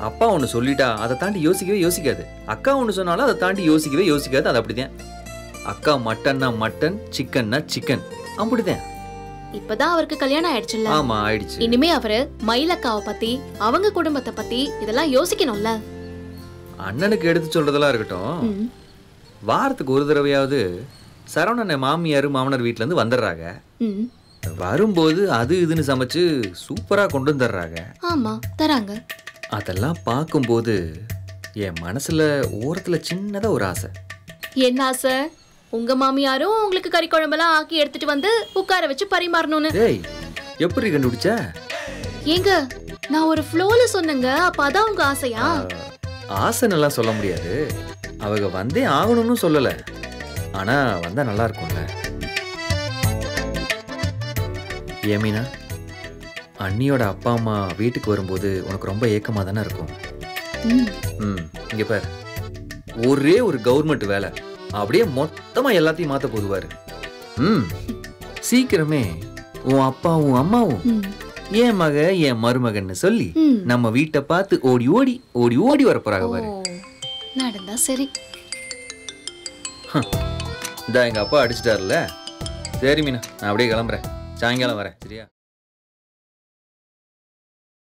அப்பா ஒன்று சொல்லிட்டா அதை தாண்டி யோசிக்கவே யோசிக்காது. அக்கா ஒன்று சொன்னாலும் அதை தாண்டி யோசிக்கவே யோசிக்காது. அது அப்படிதான். அக்கா மட்டன்னா மட்டன், சிக்கன்னா சிக்கன், அப்படிதான். இப்பதான் அவருக்கு கல்யாணம் ஆயிடுச்சுல்ல? ஆமா, ஆயிடுச்சு. இனிமே அவரு மயிலக்காவை பத்தி, அவங்க குடும்பத்தை பத்தி இதெல்லாம் யோசிக்கணும்ல. அண்ணனுக்கு எடுத்து சொல்றதெல்லாம் இருக்கட்டும், வாரத்துக்கு ஒரு தடவையாவது சரவணன் மாமியார் மாமனார் வீட்டுல இருந்து வந்துடுறாங்க. வரும்போது அது இதுன்னு சமைச்சு சூப்பரா கொண்டு வந்துடுறாங்க. ஆமா, தராங்க. அதெல்லாம் பார்க்கும்போது என் மனசுல ஓரத்துல சின்னதா ஒரு ஆசை. என்ன ஆசை? உங்க மாமியாரும் உங்களுக்கு கறி குழம்பெல்லாம் ஆக்கி எடுத்துட்டு வந்து உட்கார வச்சு பரிமாறணும்னு. ஏய், எப்படி கண்டுபிடிச்ச? ஏங்க, நான் ஒரு ஃப்ளோல சொன்னேங்க. அப்ப அதான் உங்க ஆசையா? ஆசைன்னு எல்லாம் சொல்ல முடியாது. அவங்க வந்தே ஆகணும்னு சொல்லல. ஆனா வந்தா நல்லா இருக்கும்ல. ஏமீனா, அண்ணியோட அப்பா அம்மா வீட்டுக்கு வரும்போது உனக்கு ரொம்ப ஏக்கமா தானே இருக்கும். இங்க பாரு, ஒரே ஒரு கவர்மெண்ட் வேலை அப்படியே மொத்தமா எல்லாத்தையும் மாத்த போதுவாரு. சீக்கிரமே உன் அப்பாவும் அம்மாவும் என் மக என் மருமகன்னு சொல்லி நம்ம வீட்டை பார்த்து ஓடி ஓடி ஓடி ஓடி வர போறாங்க பாரு. நடந்தா சரி. இந்த எங்க அப்பா அடிச்சிட்டாருல. சரி மீனா, நான் அப்படியே கிளம்புறேன். சாயங்காலம் வரேன், சரியா?